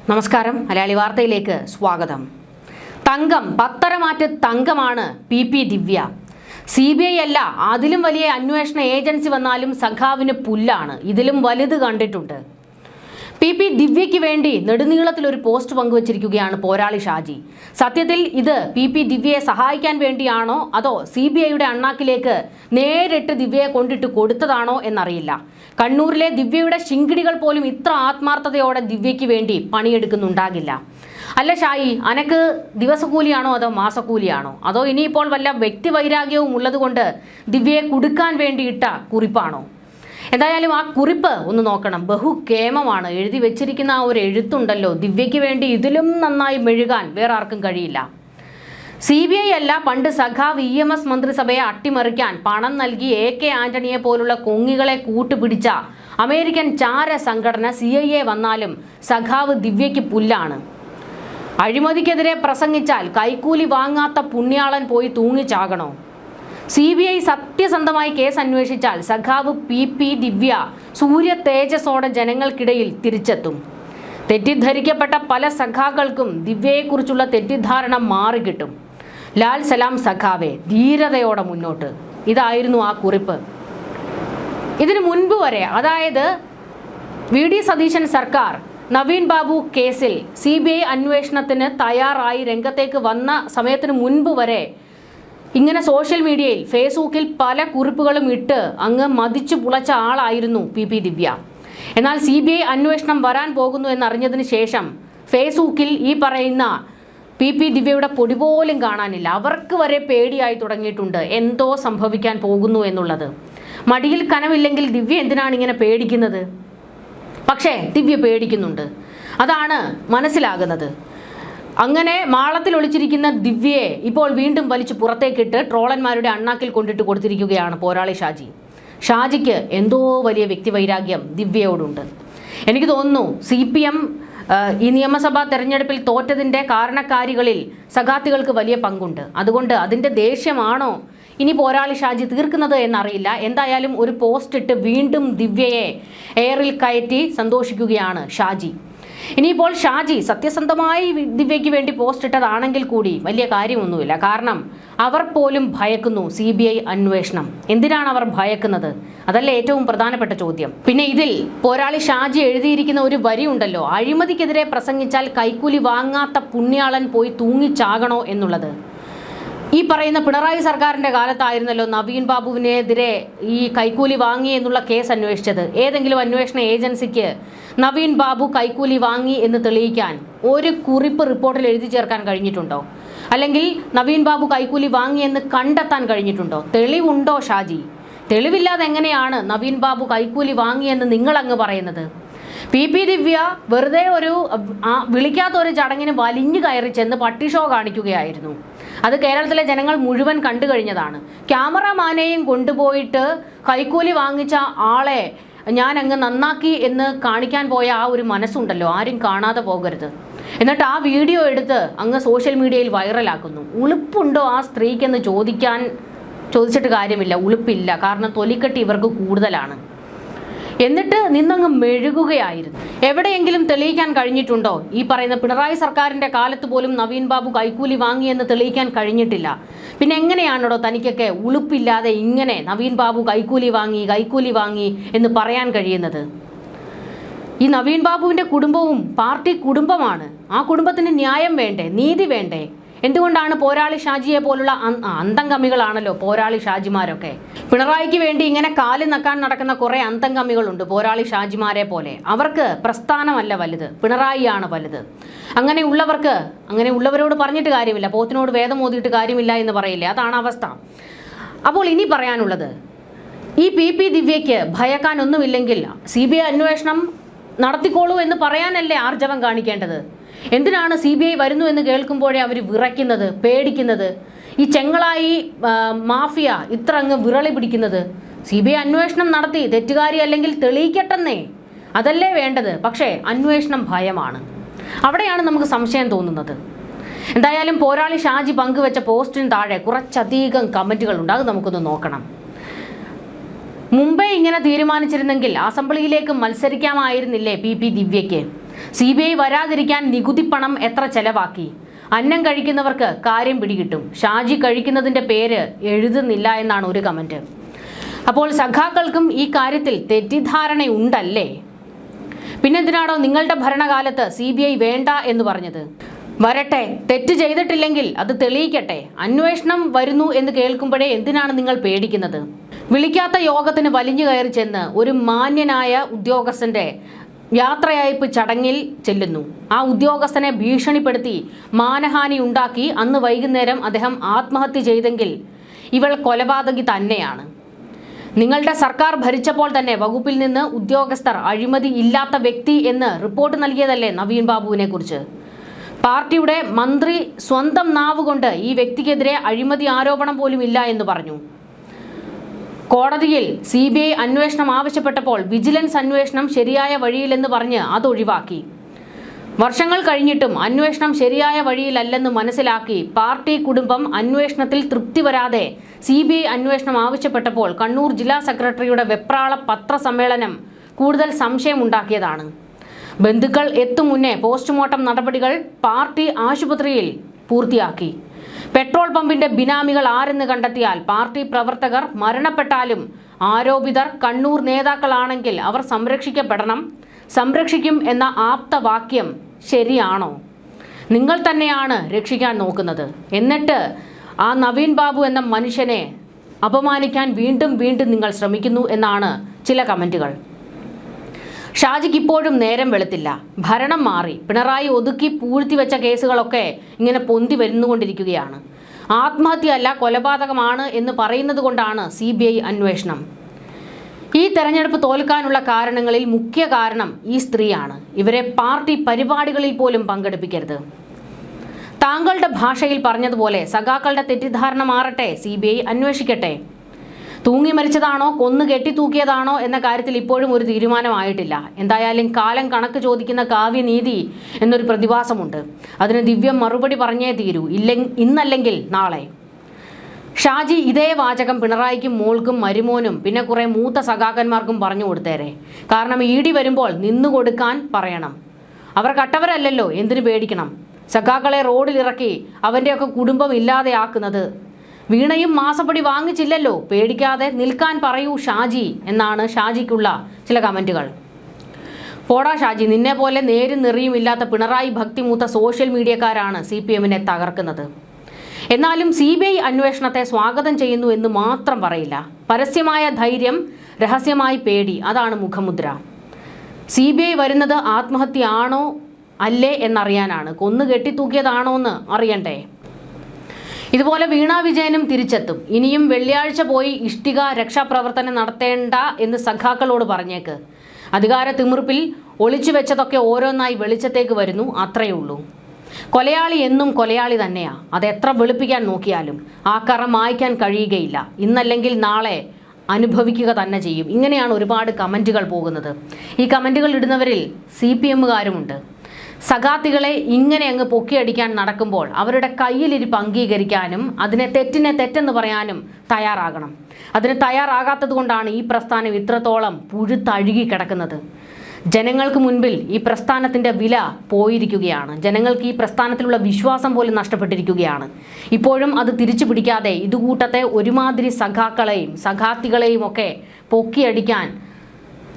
നമസ്കാരം. മലയാളി വാർത്തയിലേക്ക് സ്വാഗതം. തങ്കം പത്തരമാറ്റ് തങ്കമാണ് പി ദിവ്യ. CBI അല്ല, അതിലും വലിയ അന്വേഷണ ഏജൻസി വന്നാലും സഖാവിന് പുല്ലാണ്. ഇതിലും വലുത് കണ്ടിട്ടുണ്ട്. പി ദിവ്യയ്ക്ക് വേണ്ടി നെടുനീളത്തിൽ ഒരു പോസ്റ്റ് പങ്കുവച്ചിരിക്കുകയാണ് പോരാളി ഷാജി. സത്യത്തിൽ ഇത് പി ദിവ്യയെ സഹായിക്കാൻ വേണ്ടിയാണോ അതോ CBIയുടെ അണ്ണാക്കിലേക്ക് നേരിട്ട് ദിവ്യയെ കൊണ്ടിട്ട് കൊടുത്തതാണോ എന്നറിയില്ല. കണ്ണൂരിലെ ദിവ്യയുടെ ശിങ്കിടികൾ പോലും ഇത്ര ആത്മാർത്ഥതയോടെ ദിവ്യയ്ക്ക് വേണ്ടി പണിയെടുക്കുന്നുണ്ടാകില്ല. അല്ല ഷായി, അനക്ക് ദിവസക്കൂലിയാണോ അതോ മാസക്കൂലിയാണോ അതോ ഇനിയിപ്പോൾ വല്ല വ്യക്തിവൈരാഗ്യവും ഉള്ളതുകൊണ്ട് ദിവ്യയെ കുടുക്കാൻ വേണ്ടിയിട്ട കുറിപ്പാണോ? എന്തായാലും ആ കുറിപ്പ് ഒന്ന് നോക്കണം. ബഹുകേമമാണ്. എഴുതി വെച്ചിരിക്കുന്ന ആ ഒരു എഴുത്തുണ്ടല്ലോ, ദിവ്യയ്ക്ക് വേണ്ടി ഇതിലും നന്നായി മെഴുകാൻ വേറെ ആർക്കും കഴിയില്ല. CBI അല്ല, പണ്ട് സഖാവ് EMS മന്ത്രിസഭയെ അട്ടിമറിക്കാൻ പണം നൽകി AK ആന്റണിയെ പോലുള്ള കൊങ്ങികളെ കൂട്ടുപിടിച്ച അമേരിക്കൻ ചാര സംഘടന CIA വന്നാലും സഖാവ് ദിവ്യയ്ക്ക് പുല്ലാണ്. അഴിമതിക്കെതിരെ പ്രസംഗിച്ചാൽ കൈക്കൂലി വാങ്ങാത്ത പുണ്യാളൻ പോയി തൂങ്ങിച്ചാകണോ? CBI സത്യസന്ധമായി കേസ് അന്വേഷിച്ചാൽ സഖാവ് പി ദിവ്യ സൂര്യ തേജസ്സോടെ ജനങ്ങൾക്കിടയിൽ തിരിച്ചെത്തും. തെറ്റിദ്ധരിക്കപ്പെട്ട പല സഖാക്കൾക്കും ദിവ്യയെക്കുറിച്ചുള്ള തെറ്റിദ്ധാരണ മാറിക്കിട്ടും. ലാൽ സലാം സഖാവെ, ധീരതയോടെ മുന്നോട്ട്. ഇതായിരുന്നു ആ കുറിപ്പ്. ഇതിനു മുൻപ് വരെ, അതായത് VD സതീശൻ സർക്കാർ നവീൻ ബാബു കേസിൽ CBI അന്വേഷണത്തിന് തയ്യാറായി രംഗത്തേക്ക് വന്ന സമയത്തിന് മുൻപ് വരെ ഇങ്ങനെ സോഷ്യൽ മീഡിയയിൽ ഫേസ്ബുക്കിൽ പല കുറിപ്പുകളും ഇട്ട് അങ്ങ് മതിച്ചു പുളച്ച ആളായിരുന്നു പി ദിവ്യ. എന്നാൽ CBI അന്വേഷണം വരാൻ പോകുന്നു എന്നറിഞ്ഞതിന് ശേഷം ഫേസ്ബുക്കിൽ ഈ പറയുന്ന പി ദിവ്യയുടെ പൊടി പോലും കാണാനില്ല. അവർക്ക് വരെ പേടിയായി തുടങ്ങിയിട്ടുണ്ട് എന്തോ സംഭവിക്കാൻ പോകുന്നു എന്നുള്ളത്. മടിയിൽ കനമില്ലെങ്കിൽ ദിവ്യ എന്തിനാണ് ഇങ്ങനെ പേടിക്കുന്നത്? പക്ഷേ ദിവ്യ പേടിക്കുന്നുണ്ട്, അതാണ് മനസ്സിലാകുന്നത്. അങ്ങനെ മാളത്തിൽ ഒളിച്ചിരിക്കുന്ന ദിവ്യയെ ഇപ്പോൾ വീണ്ടും വലിച്ചു പുറത്തേക്കിട്ട് ട്രോളന്മാരുടെ അണ്ണാക്കിൽ കൊണ്ടിട്ട് കൊടുത്തിരിക്കുകയാണ് പോരാളി ഷാജി. ഷാജിക്ക് എന്തോ വലിയ വ്യക്തിവൈരാഗ്യം ദിവ്യയോടുണ്ട്. എനിക്ക് തോന്നുന്നു CPM ഈ നിയമസഭാ തെരഞ്ഞെടുപ്പിൽ തോറ്റതിൻ്റെ കാരണക്കാരികളിൽ സഖാത്തികൾക്ക് വലിയ പങ്കുണ്ട്. അതുകൊണ്ട് അതിൻ്റെ ദേഷ്യമാണോ ഇനി പോരാളി ഷാജി തീർക്കുന്നത് എന്നറിയില്ല. എന്തായാലും ഒരു പോസ്റ്റ് ഇട്ട് വീണ്ടും ദിവ്യയെ എയറിൽ കയറ്റി സന്തോഷിക്കുകയാണ് ഷാജി. ഇനിയിപ്പോൾ ഷാജി സത്യസന്ധമായി ദിവ്യയ്ക്ക് വേണ്ടി പോസ്റ്റ് ഇട്ടതാണെങ്കിൽ കൂടി വലിയ കാര്യമൊന്നുമില്ല. കാരണം അവർ പോലും ഭയക്കുന്നു CBI അന്വേഷണം. എന്തിനാണ് അവർ ഭയക്കുന്നത്? അതല്ല ഏറ്റവും പ്രധാനപ്പെട്ട ചോദ്യം. പിന്നെ ഇതിൽ പോരാളി ഷാജി എഴുതിയിരിക്കുന്ന ഒരു വരി ഉണ്ടല്ലോ, അഴിമതിക്കെതിരെ പ്രസംഗിച്ചാൽ കൈക്കൂലി വാങ്ങാത്ത പുണ്യാളൻ പോയി തൂങ്ങിച്ചാകണോ എന്നുള്ളത്. ഈ പറയുന്ന പിണറായി സർക്കാരിൻ്റെ കാലത്തായിരുന്നല്ലോ നവീൻ ബാബുവിനെതിരെ ഈ കൈക്കൂലി വാങ്ങി എന്നുള്ള കേസ് അന്വേഷിച്ചത്. ഏതെങ്കിലും അന്വേഷണ ഏജൻസിക്ക് നവീൻ ബാബു കൈക്കൂലി വാങ്ങി എന്ന് തെളിയിക്കാൻ ഒരു കുറിപ്പ് റിപ്പോർട്ടിൽ എഴുതി ചേർക്കാൻ കഴിഞ്ഞിട്ടുണ്ടോ? അല്ലെങ്കിൽ നവീൻ ബാബു കൈക്കൂലി വാങ്ങിയെന്ന് കണ്ടെത്താൻ കഴിഞ്ഞിട്ടുണ്ടോ? തെളിവുണ്ടോ ഷാജി? തെളിവില്ലാതെ എങ്ങനെയാണ് നവീൻ ബാബു കൈക്കൂലി വാങ്ങിയെന്ന് നിങ്ങളങ്ങ് പറയുന്നത്? പി ദിവ്യ വെറുതെ ഒരു വിളിക്കാത്ത ഒരു ചടങ്ങിന് വലിഞ്ഞു കയറി ചെന്ന് പട്ടി ഷോ കാണിക്കുകയായിരുന്നു. അത് കേരളത്തിലെ ജനങ്ങൾ മുഴുവൻ കണ്ടു കഴിഞ്ഞതാണ്. ക്യാമറമാനെയും കൊണ്ടുപോയിട്ട് കൈക്കൂലി വാങ്ങിച്ച ആളെ ഞാൻ അങ്ങ് നന്നാക്കി എന്ന് കാണിക്കാൻ പോയ ആ ഒരു മനസ്സുണ്ടല്ലോ, ആരും കാണാതെ പോകരുത്. എന്നിട്ട് ആ വീഡിയോ എടുത്ത് അങ്ങ് സോഷ്യൽ മീഡിയയിൽ വൈറലാക്കുന്നു. ഉളുപ്പുണ്ടോ ആ സ്ത്രീക്കെന്ന് ചോദിച്ചിട്ട് കാര്യമില്ല. ഉളുപ്പില്ല. കാരണം തൊലിക്കെട്ടി ഇവർക്ക് കൂടുതലാണ്. എന്നിട്ട് നിന്നങ്ങ് മെഴുകുകയായിരുന്നു. എവിടെയെങ്കിലും തെളിയിക്കാൻ കഴിഞ്ഞിട്ടുണ്ടോ? ഈ പറയുന്ന പിണറായി സർക്കാരിൻ്റെ കാലത്ത് പോലും നവീൻ ബാബു കൈക്കൂലി വാങ്ങിയെന്ന് തെളിയിക്കാൻ കഴിഞ്ഞിട്ടില്ല. പിന്നെ എങ്ങനെയാണോ തനിക്കൊക്കെ ഉളുപ്പില്ലാതെ ഇങ്ങനെ നവീൻ ബാബു കൈക്കൂലി വാങ്ങി എന്ന് പറയാൻ കഴിയുന്നത്? ഈ നവീൻ ബാബുവിൻ്റെ കുടുംബവും പാർട്ടി കുടുംബമാണ്. ആ കുടുംബത്തിന് ന്യായം വേണ്ടേ? നീതി വേണ്ടേ? എന്തുകൊണ്ടാണ് പോരാളി ഷാജിയെ പോലുള്ള അന്തംകമ്മികളാണല്ലോ പോരാളി ഷാജിമാരൊക്കെ. പിണറായിക്ക് വേണ്ടി ഇങ്ങനെ കാല് നക്കാൻ നടക്കുന്ന കുറേ അന്തംകമ്മികളുണ്ട് പോരാളി ഷാജിമാരെ പോലെ. അവർക്ക് പ്രസ്ഥാനമല്ല വലുത്, പിണറായിയാണ് വലുത്. അങ്ങനെയുള്ളവരോട് പറഞ്ഞിട്ട് കാര്യമില്ല. പോത്തിനോട് വേദം ഓതിയിട്ട് കാര്യമില്ല എന്ന് പറയില്ലേ, അതാണ് അവസ്ഥ. അപ്പോൾ ഇനി പറയാനുള്ളത്, ഈ പി ദിവ്യയ്ക്ക് ഭയക്കാനൊന്നുമില്ലെങ്കിൽ CBI അന്വേഷണം നടത്തിക്കോളൂ എന്ന് പറയാനല്ലേ ആർജവം കാണിക്കേണ്ടത്? എന്തിനാണ് CBI വരുന്നു എന്ന് കേൾക്കുമ്പോഴേ അവർ വിറയ്ക്കുന്നത്, പേടിക്കുന്നത്? ഈ ചെങ്ങളായി മാഫിയ ഇത്ര അങ്ങ് വിറളി പിടിക്കുന്നത്? CBI അന്വേഷണം നടത്തി തെറ്റുകാരി അല്ലെങ്കിൽ തെളിയിക്കട്ടെന്നേ, അതല്ലേ വേണ്ടത്. പക്ഷേ അന്വേഷണം ഭയമാണ്. അവിടെയാണ് നമുക്ക് സംശയം തോന്നുന്നത്. എന്തായാലും പോരാളി ഷാജി പങ്കുവെച്ച പോസ്റ്റിന് താഴെ കുറച്ചധികം കമൻറ്റുകളുണ്ട്. അത് നമുക്കൊന്ന് നോക്കണം. മുമ്പേ ഇങ്ങനെ തീരുമാനിച്ചിരുന്നെങ്കിൽ അസംബ്ലിയിലേക്ക് മത്സരിക്കാമായിരുന്നില്ലേ പി ദിവ്യയ്ക്ക്? CBI വരാതിരിക്കാൻ നികുതി പണം എത്ര ചെലവാക്കി? അന്നം കഴിക്കുന്നവർക്ക് കാര്യം പിടികിട്ടും. ഷാജി കഴിക്കുന്നതിൻ്റെ പേര് എഴുതുന്നില്ല എന്നാണ് ഒരു കമൻറ്റ്. അപ്പോൾ സഖാക്കൾക്കും ഈ കാര്യത്തിൽ തെറ്റിദ്ധാരണയുണ്ടല്ലേ? പിന്നെന്തിനാണോ നിങ്ങളുടെ ഭരണകാലത്ത് CBI വേണ്ട എന്ന് പറഞ്ഞത്? വരട്ടെ, തെറ്റ് ചെയ്തിട്ടില്ലെങ്കിൽ അത് തെളിയിക്കട്ടെ. അന്വേഷണം വരുന്നു എന്ന് കേൾക്കുമ്പോഴേ എന്തിനാണ് നിങ്ങൾ പേടിക്കുന്നത്? വിളിക്കാത്ത യോഗത്തിന് വലിഞ്ഞു കയറി ചെന്ന് ഒരു മാന്യനായ ഉദ്യോഗസ്ഥന്റെ യാത്രയയപ്പ് ചടങ്ങിൽ ചെല്ലുന്നു. ആ ഉദ്യോഗസ്ഥനെ ഭീഷണിപ്പെടുത്തി മാനഹാനി ഉണ്ടാക്കി അന്ന് വൈകുന്നേരം അദ്ദേഹം ആത്മഹത്യ ചെയ്തെങ്കിൽ ഇവൾ കൊലപാതകി തന്നെയാണ്. നിങ്ങളുടെ സർക്കാർ ഭരിച്ചപ്പോൾ തന്നെ വകുപ്പിൽ നിന്ന് ഉദ്യോഗസ്ഥർ അഴിമതി ഇല്ലാത്ത വ്യക്തി എന്ന് റിപ്പോർട്ട് നൽകിയതല്ലേ നവീൻ ബാബുവിനെ കുറിച്ച്? പാർട്ടിയുടെ മന്ത്രി സ്വന്തം നാവുകൊണ്ട് ഈ വ്യക്തിക്കെതിരെ അഴിമതി ആരോപണം പോലും ഇല്ല എന്ന് പറഞ്ഞു. കോടതിയിൽ CBI അന്വേഷണം ആവശ്യപ്പെട്ടപ്പോൾ വിജിലൻസ് അന്വേഷണം ശരിയായ വഴിയിലെന്ന് പറഞ്ഞ് അതൊഴിവാക്കി. വർഷങ്ങൾ കഴിഞ്ഞിട്ടും അന്വേഷണം ശരിയായ വഴിയിലല്ലെന്ന് മനസ്സിലാക്കി പാർട്ടി കുടുംബം അന്വേഷണത്തിൽ തൃപ്തി വരാതെ CBI അന്വേഷണം ആവശ്യപ്പെട്ടപ്പോൾ കണ്ണൂർ ജില്ലാ സെക്രട്ടറിയുടെ വെപ്രാള പത്രസമ്മേളനം കൂടുതൽ സംശയമുണ്ടാക്കിയതാണ്. ബന്ധുക്കൾ എത്തും മുന്നേ പോസ്റ്റ്മോർട്ടം നടപടികൾ പാർട്ടി ആശുപത്രിയിൽ പൂർത്തിയാക്കി. പെട്രോൾ പമ്പിന്റെ ബിനാമികൾ ആരെന്ന് കണ്ടെത്തിയാൽ പാർട്ടി പ്രവർത്തകർ മരണപ്പെട്ടാലും ആരോപിതർ കണ്ണൂർ നേതാക്കളാണെങ്കിൽ അവർ സംരക്ഷിക്കും എന്ന ആപ്തവാക്യം ശരിയാണോ? നിങ്ങൾ തന്നെയാണ് രക്ഷിക്കാൻ നോക്കുന്നത്. എന്നിട്ട് ആ നവീൻ ബാബു എന്ന മനുഷ്യനെ അപമാനിക്കാൻ വീണ്ടും നിങ്ങൾ ശ്രമിക്കുന്നു എന്നാണ് ചില കമൻറ്റുകൾ. ഷാജിക്ക് ഇപ്പോഴും നേരം വെളുത്തില്ല. ഭരണം മാറി. പിണറായി ഒതുക്കി പൂഴ്ത്തിവെച്ച കേസുകളൊക്കെ ഇങ്ങനെ പൊന്തി വരുന്നുകൊണ്ടിരിക്കുകയാണ്. ആത്മഹത്യയല്ല കൊലപാതകമാണ് എന്ന് പറയുന്നത് കൊണ്ടാണ് CBI അന്വേഷണം. ഈ തെരഞ്ഞെടുപ്പ് തോൽക്കാനുള്ള കാരണങ്ങളിൽ മുഖ്യ കാരണം ഈ സ്ത്രീയാണ്. ഇവരെ പാർട്ടി പരിപാടികളിൽ പോലും പങ്കെടുപ്പിക്കരുത്. താങ്കളുടെ ഭാഷയിൽ പറഞ്ഞതുപോലെ സഖാക്കളുടെ തെറ്റിദ്ധാരണ മാറട്ടെ, CBI അന്വേഷിക്കട്ടെ. തൂങ്ങി മരിച്ചതാണോ കൊന്നു കെട്ടിത്തൂക്കിയതാണോ എന്ന കാര്യത്തിൽ ഇപ്പോഴും ഒരു തീരുമാനമായിട്ടില്ല. എന്തായാലും കാലം കണക്ക് ചോദിക്കുന്ന കാവ്യനീതി എന്നൊരു പ്രതിഭാസമുണ്ട്. അതിന് ദിവ്യം മറുപടി പറഞ്ഞേ തീരൂ, ഇന്നല്ലെങ്കിൽ നാളെ. ഷാജി ഇതേ വാചകം പിണറായിക്കും മോൾക്കും മരുമോനും പിന്നെ കുറെ മൂത്ത സഖാക്കന്മാർക്കും പറഞ്ഞു കൊടുത്തേരെ. കാരണം ED വരുമ്പോൾ നിന്നുകൊടുക്കാൻ പറയണം. അവർ കട്ടവരല്ലല്ലോ, എന്തിനു പേടിക്കണം? സഖാക്കളെ റോഡിലിറക്കി അവൻ്റെയൊക്കെ കുടുംബം ഇല്ലാതെയാക്കുന്നത്. വീണയും മാസപ്പടി വാങ്ങിച്ചില്ലല്ലോ, പേടിക്കാതെ നിൽക്കാൻ പറയൂ ഷാജി എന്നാണ് ഷാജിക്കുള്ള ചില കമൻറ്റുകൾ. പോടാ ഷാജി, നിന്നെ പോലെ നേരും നെറിയും ഇല്ലാത്ത പിണറായി ഭക്തിമൂത്ത സോഷ്യൽ മീഡിയക്കാരാണ് CPMനെ തകർക്കുന്നത്. എന്നാലും CBI അന്വേഷണത്തെ സ്വാഗതം ചെയ്യുന്നു എന്ന് മാത്രം പറയില്ല. പരസ്യമായ ധൈര്യം, രഹസ്യമായി പേടി, അതാണ് മുഖമുദ്ര. CBI വരുന്നത് ആത്മഹത്യയാണോ അല്ലേ എന്നറിയാനാണ്, കൊന്നു കെട്ടിത്തൂക്കിയതാണോ എന്ന് അറിയണ്ടേ. ഇതുപോലെ വീണ വിജയനും തിരിച്ചെത്തും. ഇനിയും വെള്ളിയാഴ്ച പോയി ഇഷ്ടിക രക്ഷാപ്രവർത്തനം നടത്തേണ്ട എന്ന് സഖാക്കളോട് പറഞ്ഞേക്ക്. അധികാര തിമിർപ്പിൽ ഒളിച്ചു വെച്ചതൊക്കെ ഓരോന്നായി വെളിച്ചത്തേക്ക് വരുന്നു, അത്രയേ ഉള്ളൂ. കൊലയാളി എന്നും കൊലയാളി തന്നെയാ. അതെത്ര വെളുപ്പിക്കാൻ നോക്കിയാലും ആ കറ മായ്ക്കാൻ കഴിയുകയില്ല. ഇന്നല്ലെങ്കിൽ നാളെ അനുഭവിക്കുക തന്നെ ചെയ്യും. ഇങ്ങനെയാണ് ഒരുപാട് കമൻറ്റുകൾ പോകുന്നത്. ഈ കമൻറ്റുകൾ ഇടുന്നവരിൽ CPMകാരുമുണ്ട്. സഖാത്തികളെ ഇങ്ങനെ അങ്ങ് പൊക്കിയടിക്കാൻ നടക്കുമ്പോൾ അവരുടെ കയ്യിലിരിപ്പ് അംഗീകരിക്കാനും അതിനെ തെറ്റിനെ തെറ്റെന്ന് പറയാനും തയ്യാറാകണം. അതിന് തയ്യാറാകാത്തത് കൊണ്ടാണ് ഈ പ്രസ്ഥാനം ഇത്രത്തോളം പുഴുത്തഴുകി കിടക്കുന്നത്. ജനങ്ങൾക്ക് മുൻപിൽ ഈ പ്രസ്ഥാനത്തിൻ്റെ വില പോയിരിക്കുകയാണ്. ജനങ്ങൾക്ക് ഈ പ്രസ്ഥാനത്തിലുള്ള വിശ്വാസം പോലും നഷ്ടപ്പെട്ടിരിക്കുകയാണ്. ഇപ്പോഴും അത് തിരിച്ചു പിടിക്കാതെ ഇതുകൂട്ടത്തെ ഒരുമാതിരി സഖാക്കളെയും സഖാത്തികളെയും ഒക്കെ പൊക്കിയടിക്കാൻ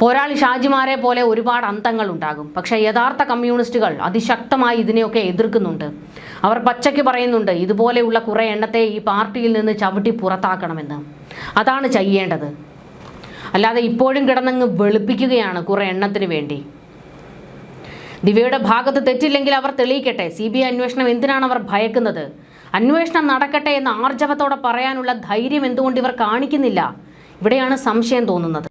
പോരാളി ഷാജിമാരെ പോലെ ഒരുപാട് അന്തങ്ങൾ ഉണ്ടാകും. പക്ഷേ യഥാർത്ഥ കമ്മ്യൂണിസ്റ്റുകൾ അതിശക്തമായി ഇതിനെയൊക്കെ എതിർക്കുന്നുണ്ട്. അവർ പച്ചയ്ക്ക് പറയുന്നുണ്ട് ഇതുപോലെയുള്ള കുറേ എണ്ണത്തെ ഈ പാർട്ടിയിൽ നിന്ന് ചവിട്ടി പുറത്താക്കണമെന്ന്. അതാണ് ചെയ്യേണ്ടത്. അല്ലാതെ ഇപ്പോഴും കിടന്നങ്ങ് വെളുപ്പിക്കുകയാണ് കുറേ എണ്ണത്തിന് വേണ്ടി. ദിവ്യയുടെ ഭാഗത്ത് തെറ്റില്ലെങ്കിൽ അവർ തെളിയിക്കട്ടെ. CBI അന്വേഷണം എന്തിനാണ് അവർ ഭയക്കുന്നത്? അന്വേഷണം നടക്കട്ടെ എന്ന് ആർജവത്തോടെ പറയാനുള്ള ധൈര്യം എന്തുകൊണ്ട് ഇവർ കാണിക്കുന്നില്ല? ഇവിടെയാണ് സംശയം തോന്നുന്നത്.